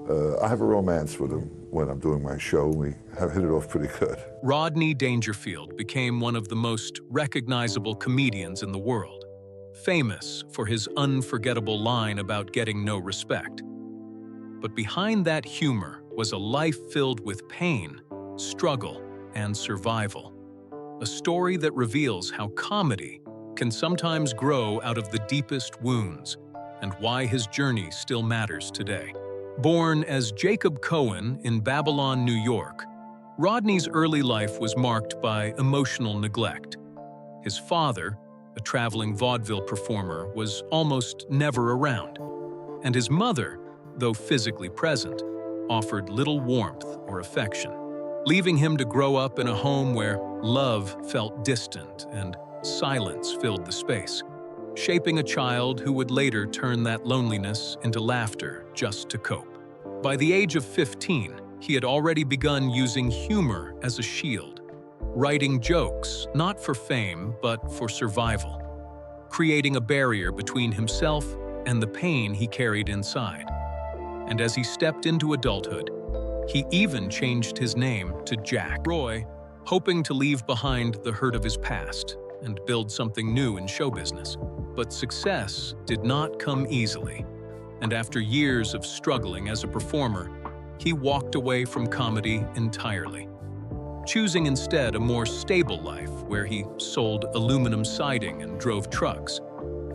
I have a romance with him when I'm doing my show. We have hit it off pretty good. Rodney Dangerfield became one of the most recognizable comedians in the world, famous for his unforgettable line about getting no respect. But behind that humor was a life filled with pain, struggle, and survival. A story that reveals how comedy can sometimes grow out of the deepest wounds and why his journey still matters today. Born as Jacob Cohen in Babylon, New York, Rodney's early life was marked by emotional neglect. His father, a traveling vaudeville performer, was almost never around, and his mother, though physically present, offered little warmth or affection, leaving him to grow up in a home where love felt distant and silence filled the space, shaping a child who would later turn that loneliness into laughter just to cope. By the age of 15, he had already begun using humor as a shield, writing jokes not for fame but for survival, creating a barrier between himself and the pain he carried inside. And as he stepped into adulthood, he even changed his name to Jack Roy, hoping to leave behind the hurt of his past and build something new in show business. But success did not come easily, and after years of struggling as a performer, he walked away from comedy entirely, choosing instead a more stable life where he sold aluminum siding and drove trucks,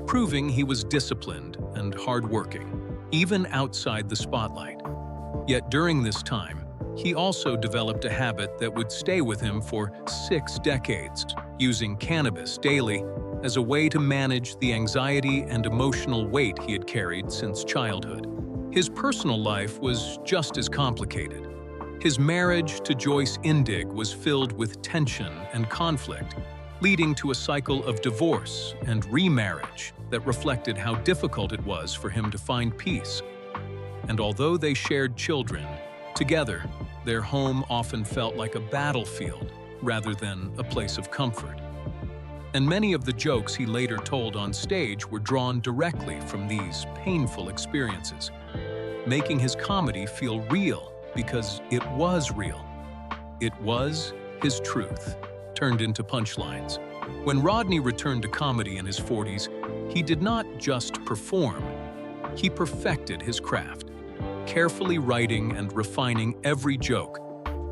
proving he was disciplined and hardworking, even outside the spotlight. Yet during this time, he also developed a habit that would stay with him for 6 decades, using cannabis daily as a way to manage the anxiety and emotional weight he had carried since childhood. His personal life was just as complicated. His marriage to Joyce Indig was filled with tension and conflict, leading to a cycle of divorce and remarriage that reflected how difficult it was for him to find peace. And although they shared children, together, their home often felt like a battlefield rather than a place of comfort. And many of the jokes he later told on stage were drawn directly from these painful experiences, making his comedy feel real because it was real. It was his truth, turned into punchlines. When Rodney returned to comedy in his 40s, he did not just perform, he perfected his craft, carefully writing and refining every joke,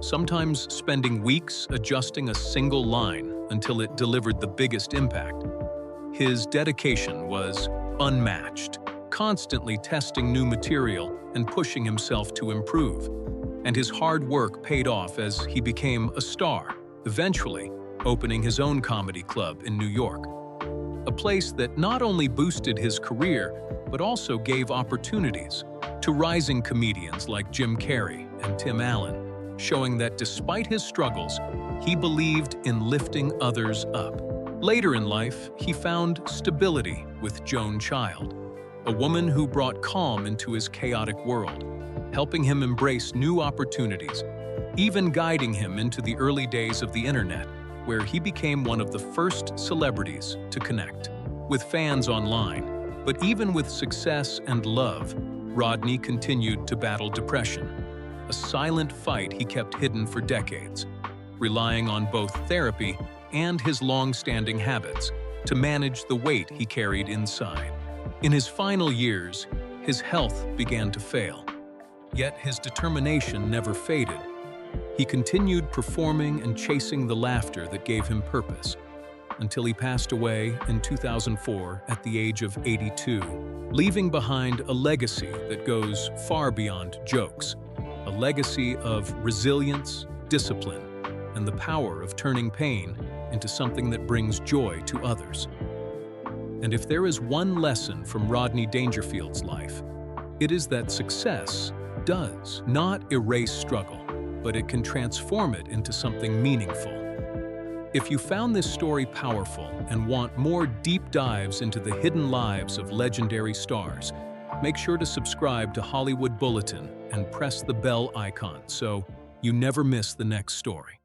sometimes spending weeks adjusting a single line until it delivered the biggest impact. His dedication was unmatched, constantly testing new material and pushing himself to improve. And his hard work paid off as he became a star, eventually opening his own comedy club in New York. A place that not only boosted his career, but also gave opportunities to rising comedians like Jim Carrey and Tim Allen, showing that despite his struggles, he believed in lifting others up. Later in life, he found stability with Joan Child, a woman who brought calm into his chaotic world, helping him embrace new opportunities, even guiding him into the early days of the internet, where he became one of the first celebrities to connect with fans online. But even with success and love, Rodney continued to battle depression, a silent fight he kept hidden for decades, relying on both therapy and his long-standing habits to manage the weight he carried inside. In his final years, his health began to fail, yet his determination never faded. He continued performing and chasing the laughter that gave him purpose, until he passed away in 2004 at the age of 82, leaving behind a legacy that goes far beyond jokes, a legacy of resilience, discipline, and the power of turning pain into something that brings joy to others. And if there is one lesson from Rodney Dangerfield's life, it is that success does not erase struggle, but it can transform it into something meaningful. If you found this story powerful and want more deep dives into the hidden lives of legendary stars, make sure to subscribe to Hollywood Bulletin and press the bell icon so you never miss the next story.